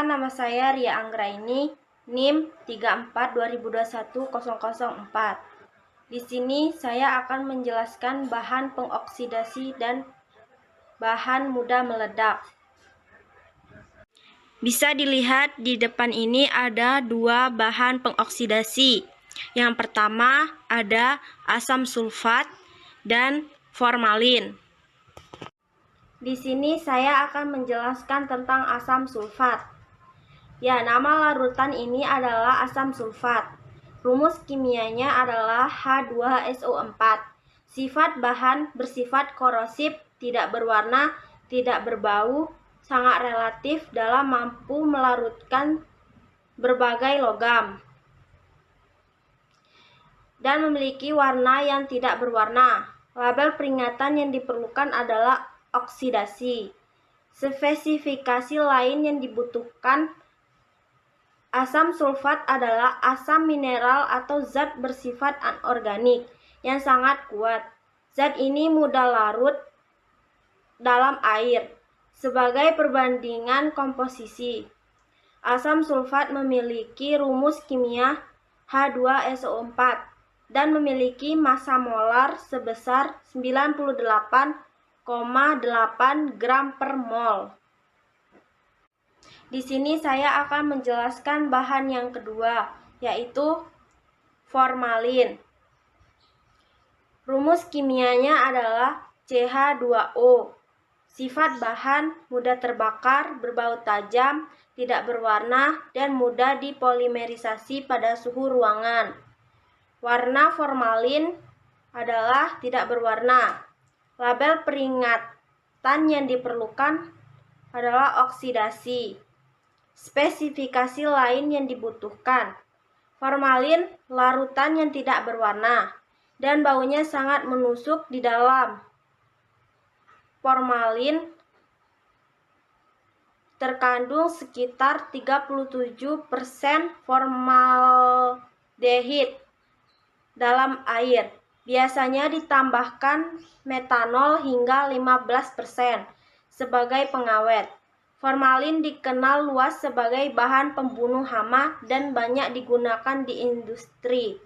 Perkenalkan, nama saya Ria Anggraini, NIM 3420210004. Di sini saya akan menjelaskan bahan pengoksidasi dan bahan mudah meledak. Bisa dilihat di depan ini ada dua bahan pengoksidasi. Yang pertama ada asam sulfat dan formalin. Di sini saya akan menjelaskan tentang asam sulfat. Ya, nama larutan ini adalah asam sulfat. Rumus kimianya adalah H2SO4. Sifat bahan bersifat korosif, tidak berwarna, tidak berbau, sangat relatif dalam mampu melarutkan berbagai logam, dan memiliki warna yang tidak berwarna. Label peringatan yang diperlukan adalah oksidasi. Spesifikasi lain yang dibutuhkan: asam sulfat adalah asam mineral atau zat bersifat anorganik yang sangat kuat. Zat ini mudah larut dalam air. Sebagai perbandingan komposisi, asam sulfat memiliki rumus kimia H2SO4 dan memiliki massa molar sebesar 98,8 gram per mol. Di sini saya akan menjelaskan bahan yang kedua, yaitu formalin. Rumus kimianya adalah CH2O. Sifat bahan mudah terbakar, berbau tajam, tidak berwarna, dan mudah dipolimerisasi pada suhu ruangan. Warna formalin adalah tidak berwarna. Label peringatan yang diperlukan adalah oksidasi. Spesifikasi lain yang dibutuhkan: formalin larutan yang tidak berwarna dan baunya sangat menusuk di dalam. Formalin terkandung sekitar 37% formaldehid dalam air. Biasanya ditambahkan metanol hingga 15% sebagai pengawet. Formalin dikenal luas sebagai bahan pembunuh hama dan banyak digunakan di industri.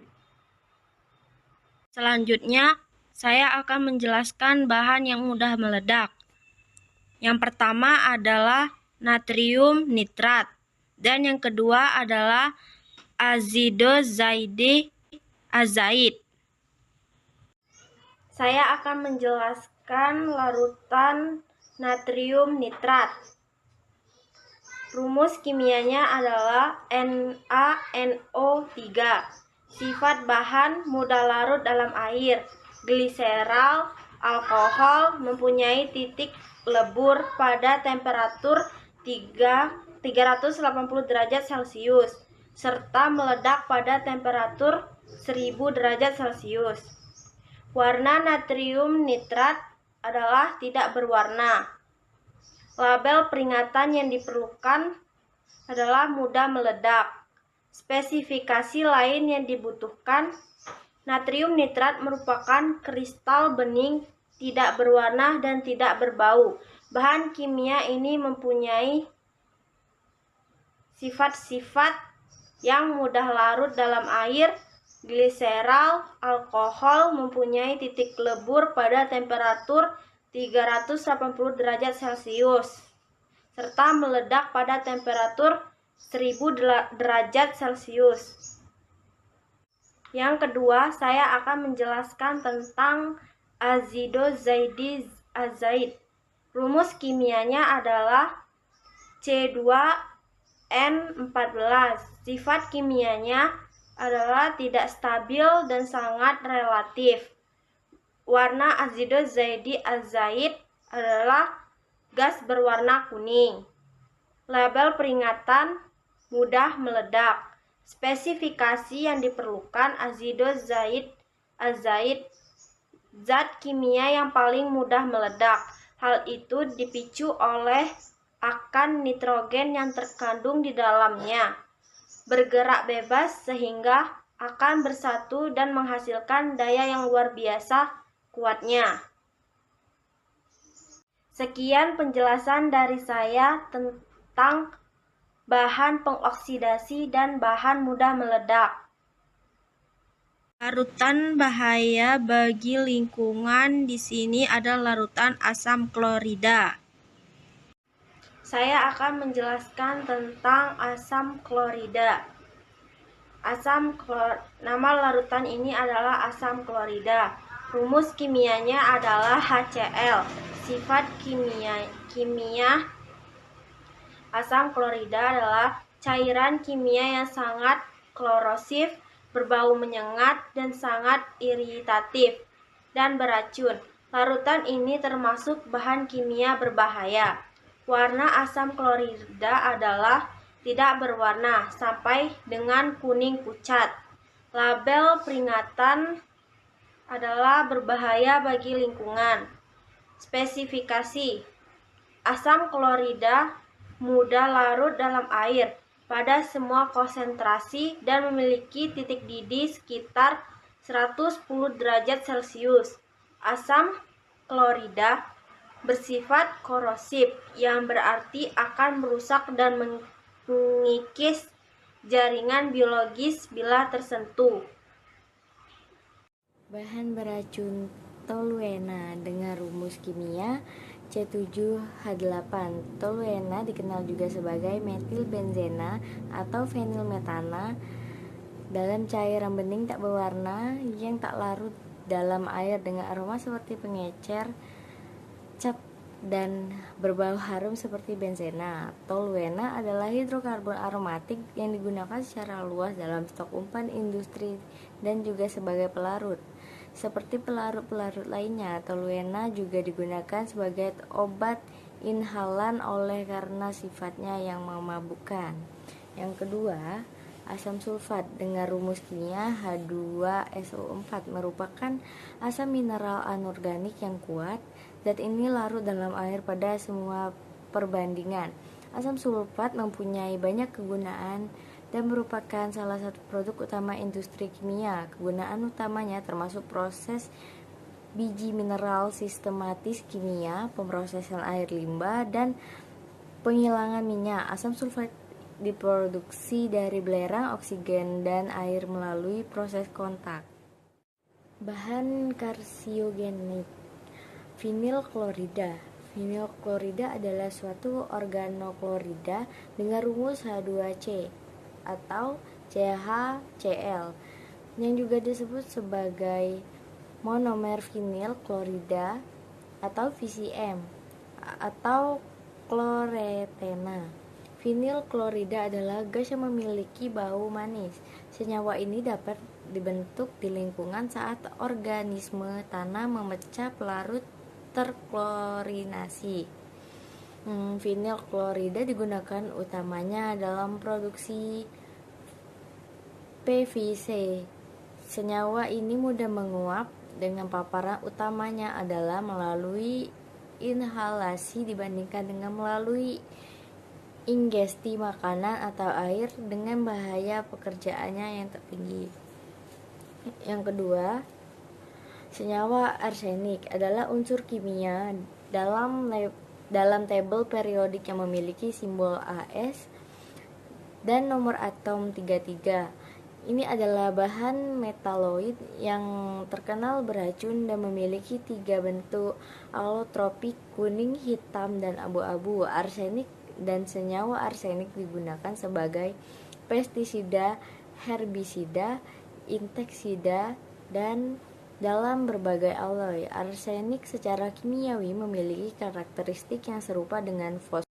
Selanjutnya, saya akan menjelaskan bahan yang mudah meledak. Yang pertama adalah natrium nitrat, dan yang kedua adalah azidozaidik azait. Saya akan menjelaskan larutan natrium nitrat. Rumus kimianya adalah NaNO3. Sifat bahan mudah larut dalam air. Gliserol alkohol mempunyai titik lebur pada temperatur 380 derajat Celcius serta meledak pada temperatur 1000 derajat Celcius. Warna natrium nitrat adalah tidak berwarna. Label peringatan yang diperlukan adalah mudah meledak. Spesifikasi lain yang dibutuhkan: natrium nitrat merupakan kristal bening, tidak berwarna dan tidak berbau. Bahan kimia ini mempunyai sifat-sifat yang mudah larut dalam air. Gliserol alkohol mempunyai titik lebur pada temperatur 380 derajat Celcius serta meledak pada temperatur 1000 derajat Celcius. Yang kedua, saya akan menjelaskan tentang azidozaidik azait. Rumus kimianya adalah C2N14. Sifat kimianya adalah tidak stabil dan sangat relatif. Warna azidozaidik azait adalah gas berwarna kuning. Label peringatan: mudah meledak. Spesifikasi yang diperlukan: azidozaidik azait, zat kimia yang paling mudah meledak. Hal itu dipicu oleh akan nitrogen yang terkandung di dalamnya bergerak bebas sehingga akan bersatu dan menghasilkan daya yang luar biasa kuatnya. Sekian penjelasan dari saya tentang bahan pengoksidasi, dan bahan mudah meledak. Larutan bahaya bagi lingkungan di sini adalah larutan asam klorida. Saya akan menjelaskan tentang asam klorida. Nama larutan ini adalah asam klorida. Rumus kimianya adalah HCl. Sifat kimia asam klorida adalah cairan kimia yang sangat korosif, berbau menyengat, dan sangat iritatif dan beracun. Larutan ini termasuk bahan kimia berbahaya. Warna asam klorida adalah tidak berwarna sampai dengan kuning pucat. Label peringatan adalah berbahaya bagi lingkungan. Spesifikasi: asam klorida mudah larut dalam air pada semua konsentrasi dan memiliki titik didih sekitar 110 derajat Celcius. Asam klorida bersifat korosif, yang berarti akan merusak dan mengikis jaringan biologis bila tersentuh. Bahan beracun toluena dengan rumus kimia C7H8. Toluena dikenal juga sebagai metilbenzena atau fenilmetana dalam cairan bening tak berwarna yang tak larut dalam air dengan aroma seperti pengecer, cat, dan berbau harum seperti benzena. Toluena adalah hidrokarbon aromatik yang digunakan secara luas dalam stok umpan industri dan juga sebagai pelarut. Seperti pelarut-pelarut lainnya, toluena juga digunakan sebagai obat inhalan oleh karena sifatnya yang memabukkan. Yang kedua, asam sulfat dengan rumus kimia H2SO4 merupakan asam mineral anorganik yang kuat. Zat ini larut dalam air pada semua perbandingan. Asam sulfat mempunyai banyak kegunaan dan merupakan salah satu produk utama industri kimia. Kegunaan utamanya termasuk proses biji mineral sistematis kimia, pemrosesan air limbah, dan penghilangan minyak. Asam sulfat diproduksi dari belerang, oksigen, dan air melalui proses kontak. Bahan karsiogenik: vinil klorida. Vinil klorida adalah suatu organoklorida dengan rumus H2C atau CHCl yang juga disebut sebagai monomer vinil klorida atau VCM atau kloretena. Vinil klorida adalah gas yang memiliki bau manis. Senyawa ini dapat dibentuk di lingkungan saat organisme tanah memecah pelarut terklorinasi. Vinil klorida digunakan utamanya dalam produksi PVC. Senyawa ini mudah menguap dengan paparan utamanya adalah melalui inhalasi dibandingkan dengan melalui ingesti makanan atau air dengan bahaya pekerjaannya yang tertinggi. Yang kedua, senyawa arsenik adalah unsur kimia dalam tabel periodik yang memiliki simbol AS dan nomor atom 33. Ini adalah bahan metaloid yang terkenal beracun dan memiliki 3 bentuk alotropik: kuning, hitam, dan abu-abu. Arsenik dan senyawa arsenik digunakan sebagai pestisida, herbisida, insektisida, dan dalam berbagai alloy. Arsenik secara kimiawi memiliki karakteristik yang serupa dengan fosfor.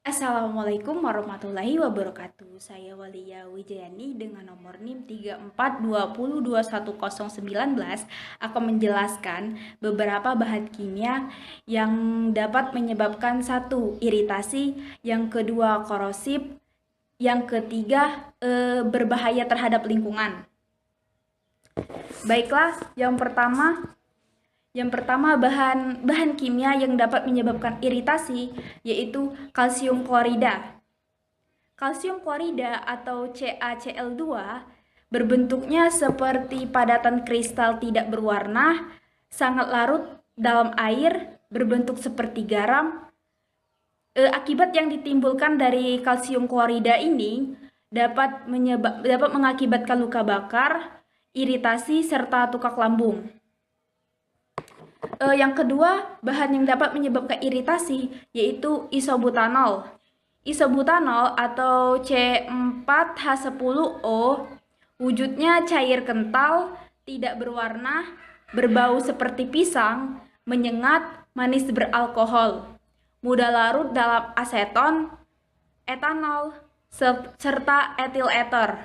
Assalamualaikum warahmatullahi wabarakatuh. Saya Walia Wijayani dengan nomor NIM 3420210119 akan menjelaskan beberapa bahan kimia yang dapat menyebabkan: 1. Iritasi, yang kedua korosif, yang ketiga berbahaya terhadap lingkungan. Baiklah, yang pertama Yang pertama, bahan kimia yang dapat menyebabkan iritasi yaitu kalsium klorida. Kalsium klorida atau CaCl2 berbentuknya seperti padatan kristal tidak berwarna, sangat larut dalam air, berbentuk seperti garam. Akibat yang ditimbulkan dari kalsium klorida ini dapat mengakibatkan luka bakar, iritasi, serta tukak lambung. Yang kedua, bahan yang dapat menyebabkan iritasi yaitu isobutanol. Isobutanol atau C4H10O wujudnya cair kental, tidak berwarna, berbau seperti pisang, menyengat, manis beralkohol, mudah larut dalam aseton, etanol, serta etil ether.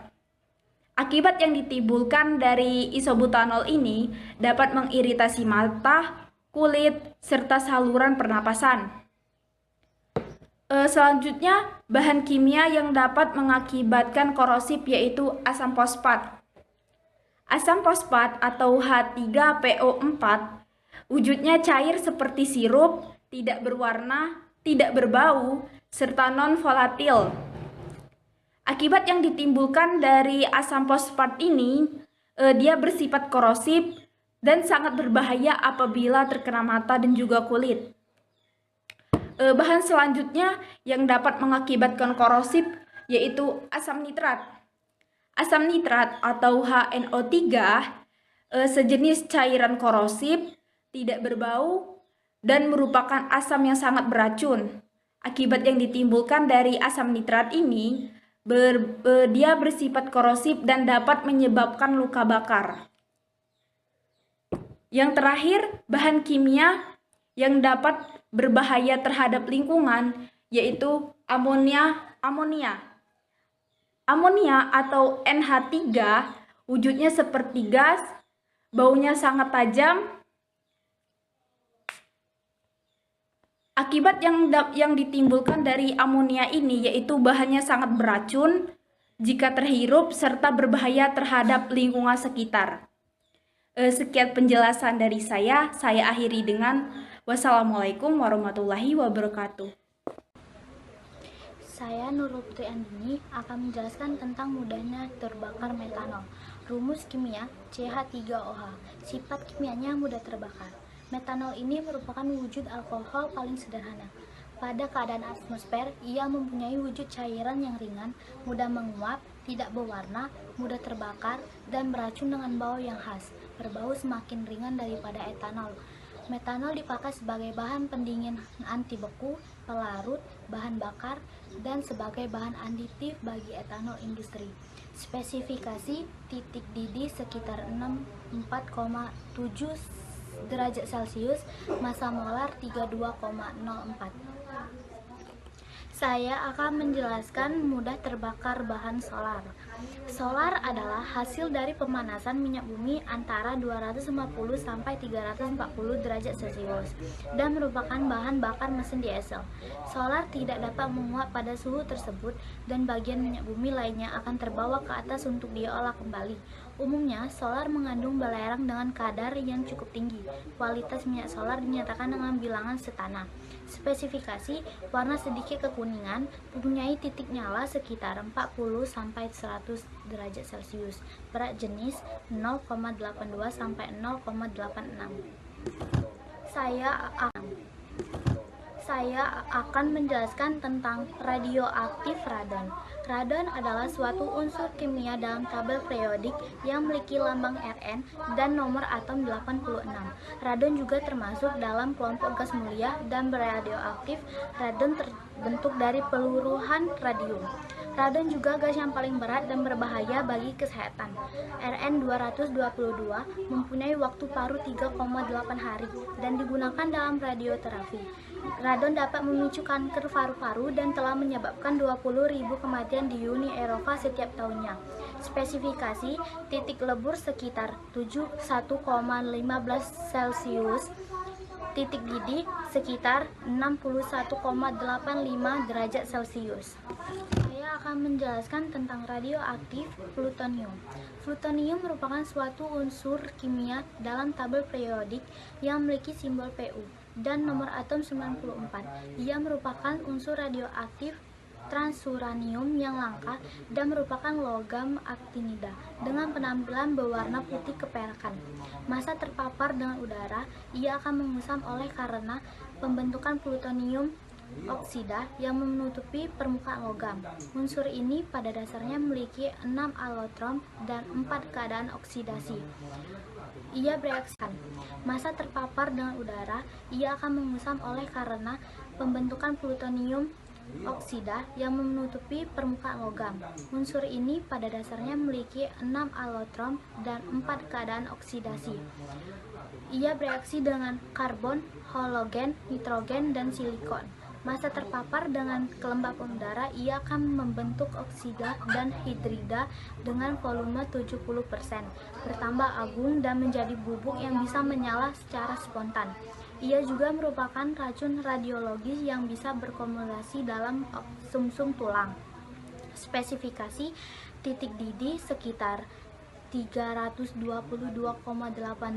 Akibat yang ditimbulkan dari isobutanol ini dapat mengiritasi mata, kulit, serta saluran pernapasan. Selanjutnya, bahan kimia yang dapat mengakibatkan korosif yaitu asam fosfat. Asam fosfat atau H3PO4 wujudnya cair seperti sirup, tidak berwarna, tidak berbau, serta non-volatil. Akibat yang ditimbulkan dari asam fosfat ini, dia bersifat korosif dan sangat berbahaya apabila terkena mata dan juga kulit. Bahan selanjutnya yang dapat mengakibatkan korosif yaitu asam nitrat. Asam nitrat atau HNO3 sejenis cairan korosif, tidak berbau, dan merupakan asam yang sangat beracun. Akibat yang ditimbulkan dari asam nitrat ini, dia bersifat korosif dan dapat menyebabkan luka bakar. Yang terakhir, bahan kimia yang dapat berbahaya terhadap lingkungan yaitu amonia. Amonia atau NH3 wujudnya seperti gas, baunya sangat tajam. Akibat yang ditimbulkan dari amonia ini yaitu bahannya sangat beracun jika terhirup serta berbahaya terhadap lingkungan sekitar. Sekian penjelasan dari saya akhiri dengan wassalamualaikum warahmatullahi wabarakatuh. Saya Nurul Putri Andini akan menjelaskan tentang mudahnya terbakar metanol. Rumus kimia CH3OH. Sifat kimianya mudah terbakar. Metanol ini merupakan wujud alkohol paling sederhana. Pada keadaan atmosfer, ia mempunyai wujud cairan yang ringan, mudah menguap, tidak berwarna, mudah terbakar, dan beracun dengan bau yang khas. Berbau semakin ringan daripada etanol. Metanol dipakai sebagai bahan pendingin anti beku, pelarut, bahan bakar, dan sebagai bahan aditif bagi etanol industri. Spesifikasi titik didih sekitar 4,7 derajat Celcius, massa molar 32,04. Saya akan menjelaskan mudah terbakar bahan solar. Solar adalah hasil dari pemanasan minyak bumi antara 250 sampai 340 derajat Celcius dan merupakan bahan bakar mesin diesel. Solar tidak dapat menguap pada suhu tersebut dan bagian minyak bumi lainnya akan terbawa ke atas untuk diolah kembali. Umumnya, solar mengandung belerang dengan kadar yang cukup tinggi. Kualitas minyak solar dinyatakan dengan bilangan setana. Spesifikasi, warna sedikit kekuningan, mempunyai titik nyala sekitar 40 sampai 100 derajat Celcius. Berat jenis 0,82 sampai 0,86. Saya akan menjelaskan tentang radioaktif radon. Radon adalah suatu unsur kimia dalam tabel periodik yang memiliki lambang Rn dan nomor atom 86. Radon juga termasuk dalam kelompok gas mulia dan beradioaktif. Radon terbentuk dari peluruhan radium. Radon juga gas yang paling berat dan berbahaya bagi kesehatan. Rn-222 mempunyai waktu paruh 3,8 hari dan digunakan dalam radioterapi. Radon dapat memicu kanker paru-paru dan telah menyebabkan 20.000 kematian di Uni Eropa setiap tahunnya. Spesifikasi, titik lebur sekitar 71,15 Celcius, titik didih sekitar 61,85 derajat Celcius. Saya akan menjelaskan tentang radioaktif plutonium. Plutonium merupakan suatu unsur kimia dalam tabel periodik yang memiliki simbol Pu dan nomor atom 94. Ia merupakan unsur radioaktif transuranium yang langka dan merupakan logam aktinida dengan penampilan berwarna putih keperakan. Masa terpapar dengan udara, ia akan mengusam oleh karena pembentukan plutonium oksida yang menutupi permukaan logam. Unsur ini pada dasarnya memiliki 6 alotrom dan 4 keadaan oksidasi. Ia bereaksi. Masa terpapar dengan udara, ia akan mengusam oleh karena pembentukan plutonium oksida yang menutupi permukaan logam. Unsur ini pada dasarnya memiliki 6 alotrom dan 4 keadaan oksidasi. Ia bereaksi dengan karbon, halogen, nitrogen, dan silikon. Masa terpapar dengan kelembapan udara, ia akan membentuk oksida dan hidrida dengan volume 70%, bertambah agung dan menjadi bubuk yang bisa menyala secara spontan. Ia juga merupakan racun radiologis yang bisa berkumulasi dalam sumsum tulang. Spesifikasi titik didih sekitar 322,8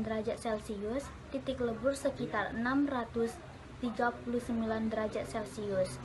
derajat Celcius, titik lebur sekitar 639 derajat Celcius.